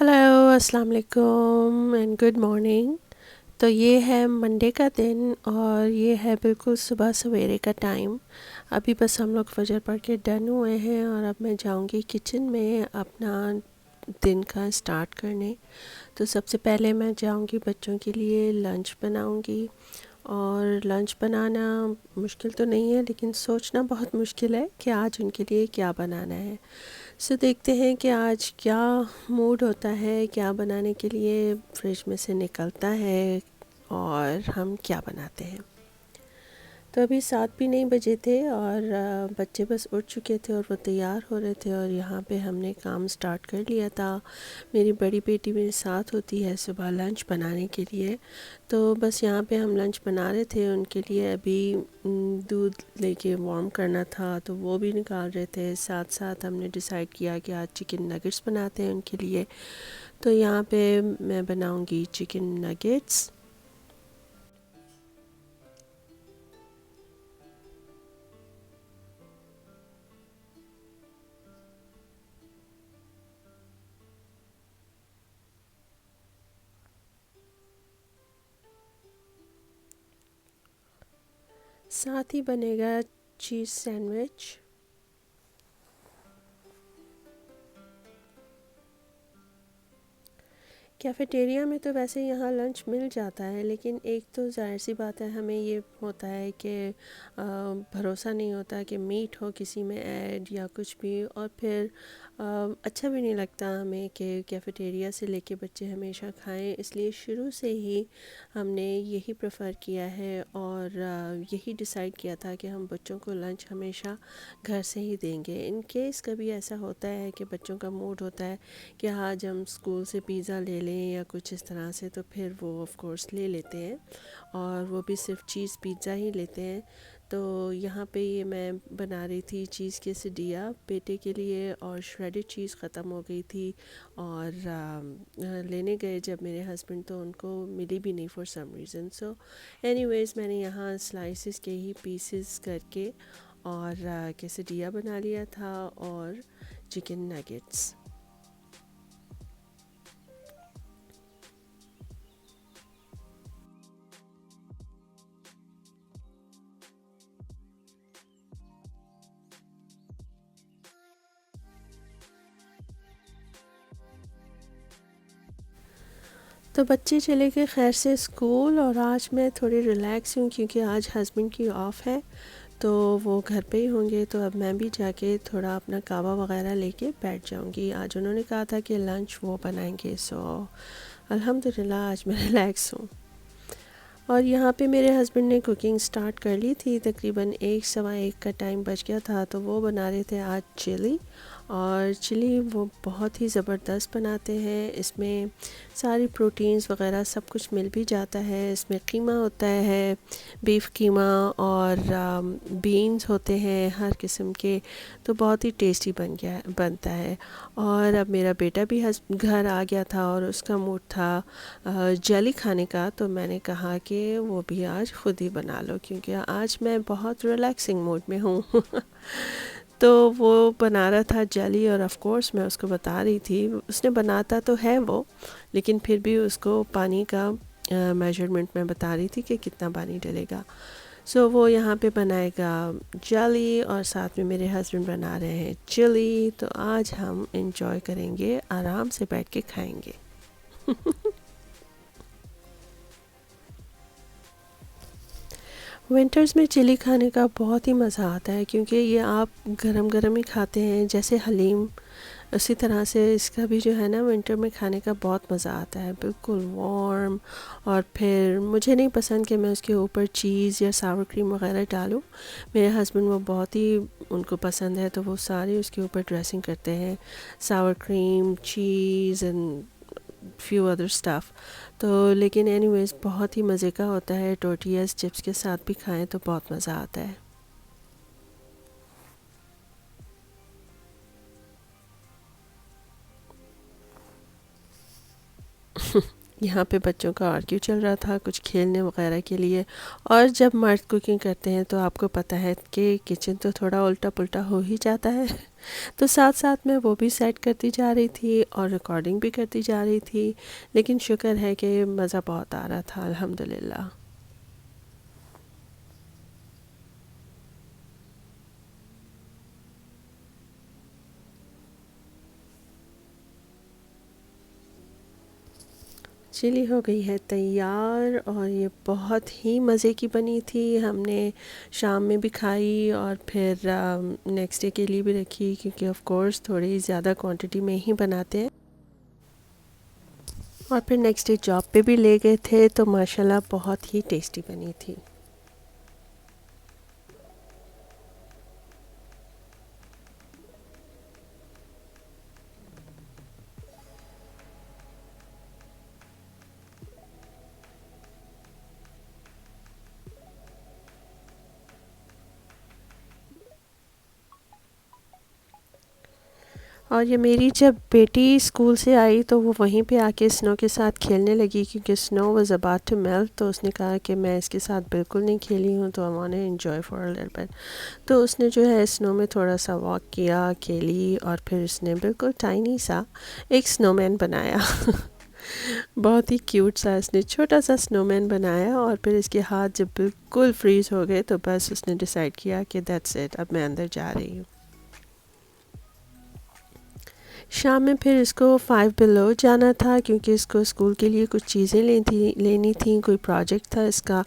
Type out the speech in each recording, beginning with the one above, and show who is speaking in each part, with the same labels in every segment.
Speaker 1: Hello अस्सलाम वालेकुम and good morning. तो ये है मंडे का दिन और ये है बिल्कुल सुबह सवेरे का टाइम। अभी बस हम लोग फजर पढ़ के डन हुए हैं और अब मैं जाऊंगी किचन में अपना दिन का स्टार्ट करने। तो सबसे पहले मैं जाऊंगी बच्चों के लिए लंच बनाऊंगी। और लंच बनाना मुश्किल तो नहीं है, लेकिन सोचना बहुत मुश्किल है कि आज उनके लिए क्या बनाना है। सो देखते हैं कि आज क्या मूड होता है, क्या बनाने के लिए फ्रिज में से निकलता है और हम क्या बनाते हैं। तो अभी 7 भी नहीं बजे थे और बच्चे बस उठ चुके थे और वो तैयार हो रहे थे और यहाँ पे हमने काम स्टार्ट कर लिया था। मेरी बड़ी बेटी मेरे साथ होती है सुबह लंच बनाने के लिए। तो बस यहाँ पे हम लंच बना रहे थे उनके लिए। अभी दूध लेके वार्म करना था तो वो भी निकाल रहे थे। साथ साथ हमने डिसाइड किया कि आज चिकन नगेट्स बनाते हैं उनके लिए। तो यहाँ पे मैं बनाऊँगी चिकन नगेट्स। साथ ही बनेगा चीज़ सैंडविच। कैफ़ेटेरिया में तो वैसे यहाँ लंच मिल जाता है, लेकिन एक तो ज़ाहिर सी बात है हमें ये होता है कि भरोसा नहीं होता कि मीट हो किसी में ऐड या कुछ भी। और फिर अच्छा भी नहीं लगता हमें कि कैफ़ेटेरिया से लेके बच्चे हमेशा खाएं। इसलिए शुरू से ही हमने यही प्रेफर किया है और यही डिसाइड किया था कि हम बच्चों को लंच हमेशा घर से ही देंगे। इन केस कभी ऐसा होता है कि बच्चों का मूड होता है कि आज हम स्कूल से पिज़्ज़ा ले लें या कुछ इस तरह से, तो फिर वो ऑफ़ कोर्स ले लेते हैं और वो भी सिर्फ चीज़ पिज़्ज़ा ही लेते हैं। तो यहाँ पे ये मैं बना रही थी चीज़ quesadilla बेटे के लिए और श्रेडेड चीज़ ख़त्म हो गई थी। और लेने गए जब मेरे हस्बैंड तो उनको मिली भी नहीं for some reason. So anyways मैंने यहाँ स्लाइसेस के ही पीसेस करके और quesadilla बना लिया था और चिकन नगेट्स। तो बच्चे चले गए खैर से स्कूल और आज मैं थोड़ी रिलैक्स हूँ क्योंकि आज हस्बैंड की ऑफ़ है। तो वो घर पे ही होंगे, तो अब मैं भी जाके थोड़ा अपना कावा वगैरह लेके बैठ जाऊँगी। आज उन्होंने कहा था कि लंच वो बनाएंगे। सो अल्हम्दुलिल्लाह आज मैं रिलैक्स हूँ। और यहाँ पे मेरे हस्बैंड ने कुकिंग स्टार्ट कर ली थी। तकरीबन 1 सवा 1 का टाइम बच गया था, तो वो बना रहे थे आज चिली। और चिली वो बहुत ही ज़बरदस्त बनाते हैं। इसमें सारी प्रोटीन्स वगैरह सब कुछ मिल भी जाता है। इसमें कीमा होता है, बीफ कीमा, और बीन्स होते हैं हर किस्म के। तो बहुत ही टेस्टी बनता है। और अब मेरा बेटा भी घर आ गया था और उसका मूड था जेली खाने का। तो मैंने कहा कि वो भी आज ख़ुद ही बना लो क्योंकि आज मैं बहुत रिलैक्सिंग मूड में हूँ। तो वो बना रहा था जेली और ऑफ़ कोर्स मैं उसको बता रही थी। उसने बनाता तो है वो, लेकिन फिर भी उसको पानी का मेजरमेंट मैं बता रही थी कि कितना पानी डलेगा। सो वो यहाँ पे बनाएगा जेली और साथ में मेरे हस्बैंड बना रहे हैं चिली। तो आज हम इंजॉय करेंगे, आराम से बैठ के खाएंगे। विंटर्स में चिली खाने का बहुत ही मज़ा आता है क्योंकि ये आप गरम गरम ही खाते हैं जैसे हलीम। उसी तरह से इसका भी जो है ना विंटर में खाने का बहुत मज़ा आता है, बिल्कुल वार्म। और फिर मुझे नहीं पसंद कि मैं उसके ऊपर चीज़ या सावर क्रीम वगैरह डालूं। मेरे हस्बैंड वो बहुत ही उनको पसंद है, तो वो सारे उसके ऊपर ड्रेसिंग करते हैं, सावर cream, cheese and few other stuff. तो लेकिन एनीवेज़ बहुत ही मज़े का होता है। टोर्टियाज़ चिप्स के साथ भी खाएं तो बहुत मज़ा आता है। यहाँ पे बच्चों का आर्ग्यू चल रहा था कुछ खेलने वगैरह के लिए। और जब मर्द कुकिंग करते हैं तो आपको पता है कि किचन तो थोड़ा उल्टा पुल्टा हो ही जाता है। तो साथ साथ में वो भी सेट करती जा रही थी और रिकॉर्डिंग भी करती जा रही थी। लेकिन शुक्र है कि मज़ा बहुत आ रहा था अल्हम्दुलिल्लाह। चिली हो गई है तैयार और ये बहुत ही मज़े की बनी थी। हमने शाम में भी खाई और फिर नेक्स्ट डे के लिए भी रखी, क्योंकि ऑफ कोर्स थोड़ी ज़्यादा क्वांटिटी में ही बनाते हैं। और फिर नेक्स्ट डे जॉब पे भी ले गए थे तो माशाल्लाह बहुत ही टेस्टी बनी थी। और ये मेरी जब बेटी स्कूल से आई तो वो वहीं पे आके स्नो के साथ खेलने लगी, क्योंकि snow was about to melt. तो उसने कहा कि मैं इसके साथ बिल्कुल नहीं खेली हूँ, तो I want to enjoy for a little bit. तो उसने जो है स्नो में थोड़ा सा वॉक किया, खेली, और फिर उसने बिल्कुल टाइनी सा एक स्नोमैन बनाया। बहुत ही क्यूट सा इसने छोटा सा स्नोमैन बनाया। और फिर इसके हाथ जब बिल्कुल फ्रीज़ हो गए तो बस उसने डिसाइड किया कि दैट्स इट, अब मैं अंदर जा रही हूँ। शाम में फिर इसको 5 बिलो जाना था, क्योंकि इसको स्कूल के लिए कुछ चीज़ें लेनी थी, कोई प्रोजेक्ट था इसका।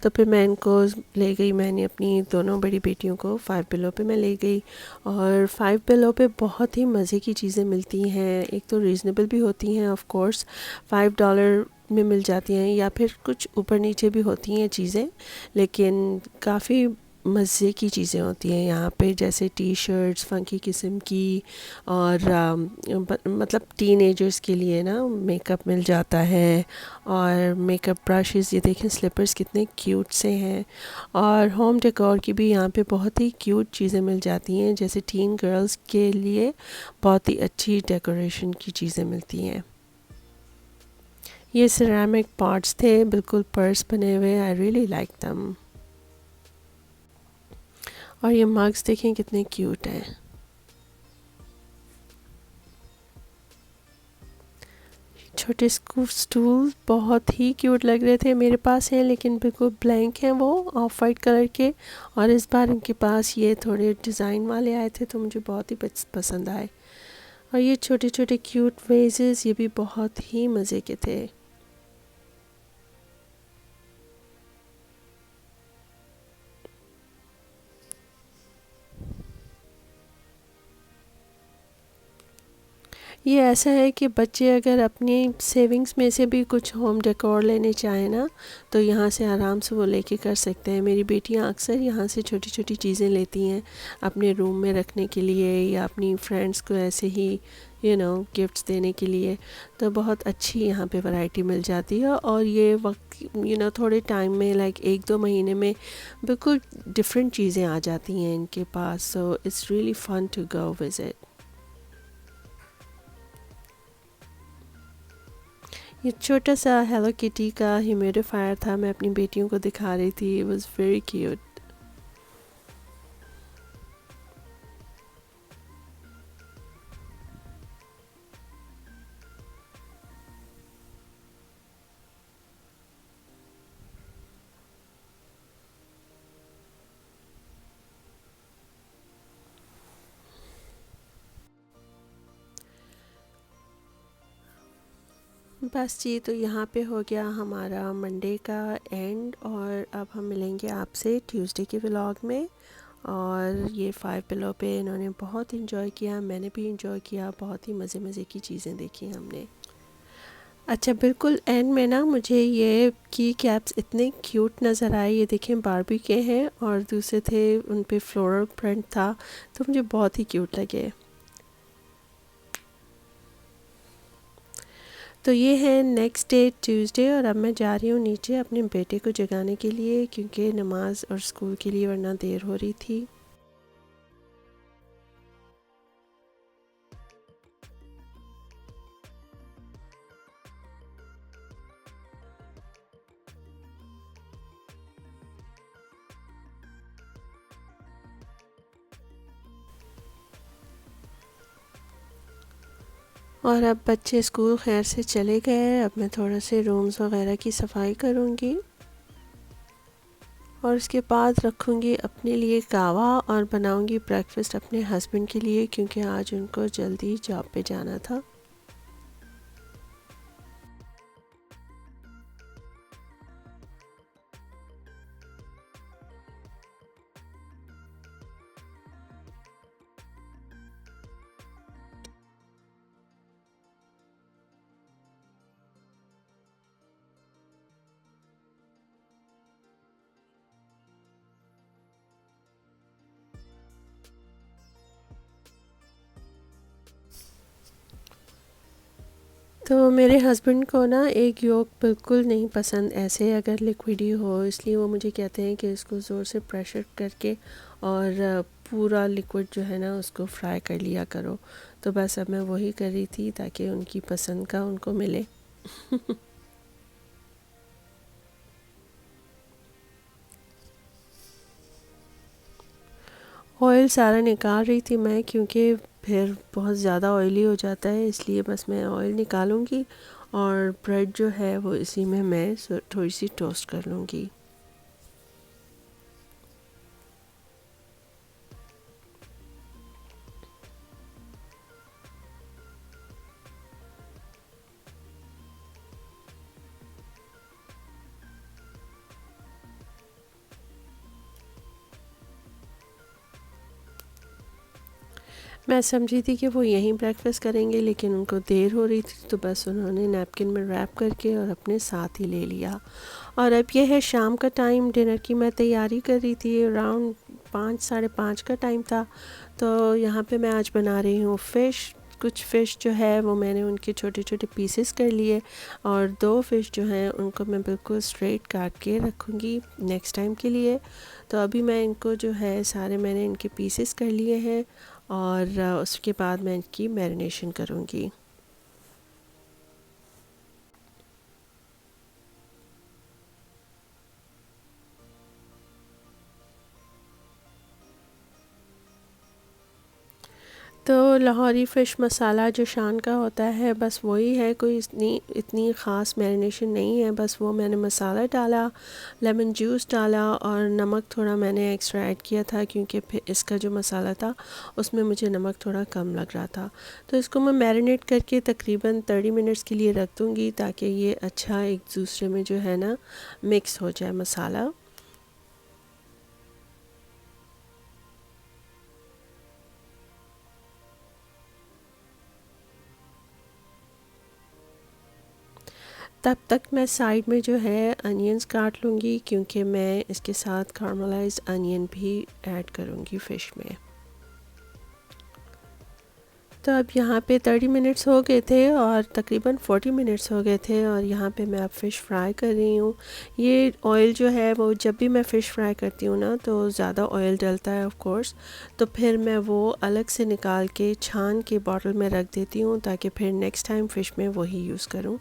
Speaker 1: तो फिर मैं इनको ले गई, मैंने अपनी दोनों बड़ी बेटियों को 5 बिलो पे मैं ले गई। और 5 बिलो पे बहुत ही मज़े की चीज़ें मिलती हैं। एक तो रीज़नेबल भी होती हैं, ऑफ कोर्स $5 में मिल जाती हैं, या फिर कुछ ऊपर नीचे भी होती हैं चीज़ें, लेकिन काफ़ी मज़े की चीज़ें होती हैं यहाँ पे, जैसे टी शर्ट्स फ़ंकी किस्म की। और मतलब टीनेजर्स के लिए ना मेकअप मिल जाता है, और मेकअप ब्रशेस, ये देखें स्लीपर्स कितने क्यूट से हैं। और होम डेकोर की भी यहाँ पे बहुत ही क्यूट चीज़ें मिल जाती हैं, जैसे टीन गर्ल्स के लिए बहुत ही अच्छी डेकोरेशन की चीज़ें मिलती हैं। ये सिरेमिक पॉट्स थे, बिल्कुल पर्स बने हुए, आई रियली लाइक दम। और ये मग्स देखें कितने क्यूट हैं। छोटे स्टूल बहुत ही क्यूट लग रहे थे, मेरे पास हैं लेकिन बिल्कुल ब्लैंक हैं वो, ऑफ वाइट कलर के। और इस बार इनके पास ये थोड़े डिज़ाइन वाले आए थे तो मुझे बहुत ही पसंद आए। और ये छोटे छोटे क्यूट वेजेस, ये भी बहुत ही मज़े के थे। ये ऐसा है कि बच्चे अगर अपनी सेविंग्स में से भी कुछ होम डेकोर लेने चाहें ना, तो यहाँ से आराम से वो लेके कर सकते हैं। मेरी बेटियाँ अक्सर यहाँ से छोटी छोटी चीज़ें लेती हैं अपने रूम में रखने के लिए, या अपनी फ्रेंड्स को ऐसे ही गिफ्ट्स देने के लिए। तो बहुत अच्छी यहाँ पे वैरायटी मिल जाती है। और ये वक्त थोड़े टाइम में, लाइक 1-2 महीने में बिल्कुल डिफरेंट चीज़ें आ जाती हैं इनके पास। So it's really fun to go visit. ये छोटा सा हेलो किटी का ह्यूमिडिफायर था, मैं अपनी बेटियों को दिखा रही थी, इट वाज वेरी क्यूट। बस जी, तो यहाँ पे हो गया हमारा मंडे का एंड, और अब हम मिलेंगे आपसे ट्यूसडे के व्लॉग में। और ये 5 बिलो पे इन्होंने बहुत इन्जॉय किया, मैंने भी इन्जॉय किया, बहुत ही मज़े मज़े की चीज़ें देखी हमने। अच्छा, बिल्कुल एंड में ना मुझे ये की कैप्स इतने क्यूट नज़र आए। ये देखें बारबी के हैं और दूसरे थे उन पे फ्लोरल प्रिंट था, तो मुझे बहुत ही क्यूट लगे। तो ये है नेक्स्ट डे ट्यूसडे, और अब मैं जा रही हूँ नीचे अपने बेटे को जगाने के लिए, क्योंकि नमाज और स्कूल के लिए वरना देर हो रही थी। और अब बच्चे स्कूल खैर से चले गए। अब मैं थोड़ा से रूम्स वगैरह की सफाई करूँगी और उसके बाद रखूँगी अपने लिए कहवा और बनाऊँगी ब्रेकफ़ास्ट अपने हस्बैंड के लिए, क्योंकि आज उनको जल्दी जॉब पे जाना था। तो मेरे हस्बैंड को ना एग योक बिल्कुल नहीं पसंद ऐसे अगर लिक्विड ही हो, इसलिए वो मुझे कहते हैं कि इसको ज़ोर से प्रेशर करके और पूरा लिक्विड जो है ना उसको फ्राई कर लिया करो। तो बस अब मैं वही कर रही थी ताकि उनकी पसंद का उनको मिले। ऑयल सारा निकाल रही थी मैं, क्योंकि फिर बहुत ज़्यादा ऑयली हो जाता है, इसलिए बस मैं ऑयल निकालूंगी और ब्रेड जो है वो इसी में मैं थोड़ी सी टोस्ट कर लूँगी। मैं समझी थी कि वो यहीं ब्रेकफास्ट करेंगे, लेकिन उनको देर हो रही थी तो बस उन्होंने नैपकिन में रैप करके और अपने साथ ही ले लिया। और अब ये है शाम का टाइम, डिनर की मैं तैयारी कर रही थी। अराउंड 5 साढ़े 5 का टाइम था। तो यहाँ पे मैं आज बना रही हूँ फ़िश। कुछ फ़िश जो है वो मैंने उनके छोटे छोटे पीसेस कर लिए और 2 फ़िश जो हैं उनको मैं बिल्कुल स्ट्रेट काट के रखूँगी नेक्स्ट टाइम के लिए। तो अभी मैं इनको जो है सारे मैंने इनके पीसेस कर लिए हैं और उसके बाद मैं इनकी मैरिनेशन करूँगी। तो लाहौरी फ़िश मसाला जो शान का होता है बस वही है, कोई इतनी ख़ास मैरिनेशन नहीं है। बस वो मैंने मसाला डाला, लेमन जूस डाला और नमक थोड़ा मैंने एक्स्ट्रा ऐड किया था, क्योंकि फिर इसका जो मसाला था उसमें मुझे नमक थोड़ा कम लग रहा था। तो इसको मैं मैरिनेट करके तकरीबन 30 मिनट्स के लिए रख दूँगी, ताकि ये अच्छा एक दूसरे में जो है ना मिक्स हो जाए मसाला। तब तक मैं साइड में जो है अनियंस काट लूँगी, क्योंकि मैं इसके साथ कारामलाइज्ड अनियन भी ऐड करूँगी फ़िश में। तो अब यहाँ पे 30 मिनट्स हो गए थे और तकरीबन 40 मिनट्स हो गए थे और यहाँ पे मैं अब फ़िश फ्राई कर रही हूँ। ये ऑयल जो है वो जब भी मैं फ़िश फ्राई करती हूँ ना तो ज़्यादा ऑयल डलता है ऑफ कोर्स, तो फिर मैं वो अलग से निकाल के छान के बॉटल में रख देती हूँ, ताकि फिर नेक्स्ट टाइम फ़िश में वही यूज़ करूँ।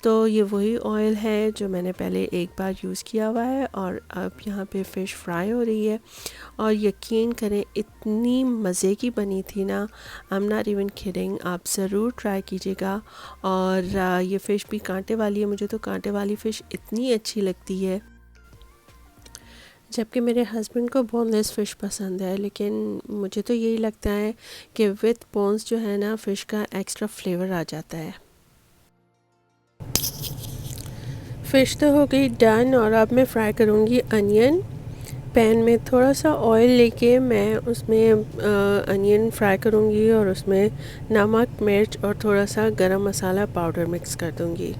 Speaker 1: तो ये वही ऑयल है जो मैंने पहले एक बार यूज़ किया हुआ है और अब यहाँ पे फ़िश फ्राई हो रही है। और यकीन करें इतनी मज़े की बनी थी ना, I am not even kidding. आप ज़रूर ट्राई कीजिएगा। और ये फ़िश भी कांटे वाली है, मुझे तो कांटे वाली फ़िश इतनी अच्छी लगती है, जबकि मेरे हस्बैंड को बोनलेस फ़िश पसंद है। लेकिन मुझे तो यही लगता है कि विथ बोन्स जो है ना फ़िश का एक्स्ट्रा फ्लेवर आ जाता है। फ़िश तो हो गई डन और अब मैं फ्राई करूँगी अनियन। पैन में थोड़ा सा ऑयल लेके मैं उसमें अनियन फ्राई करूँगी और उसमें नमक, मिर्च और थोड़ा सा गरम मसाला पाउडर मिक्स कर दूँगी।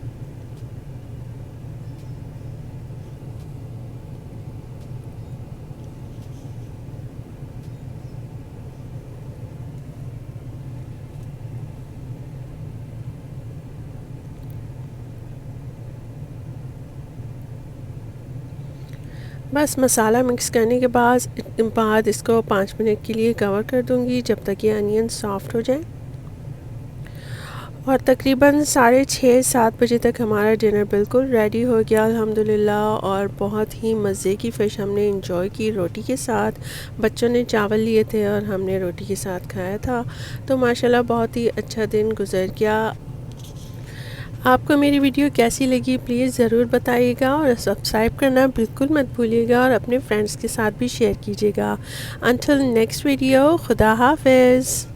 Speaker 1: बस मसाला मिक्स करने के बाद इसको 5 मिनट के लिए कवर कर दूँगी, जब तक ये अनियन सॉफ्ट हो जाए। और तकरीबन 6:30-7 बजे तक हमारा डिनर बिल्कुल रेडी हो गया अल्हम्दुलिल्लाह। और बहुत ही मज़े की फ़िश हमने इंजॉय की रोटी के साथ। बच्चों ने चावल लिए थे और हमने रोटी के साथ खाया था। तो माशाल्लाह बहुत ही अच्छा दिन गुज़र गया। आपको मेरी वीडियो कैसी लगी प्लीज़ ज़रूर बताइएगा और सब्सक्राइब करना बिल्कुल मत भूलिएगा और अपने फ्रेंड्स के साथ भी शेयर कीजिएगा। अंटिल नेक्स्ट वीडियो, खुदा हाफिज़।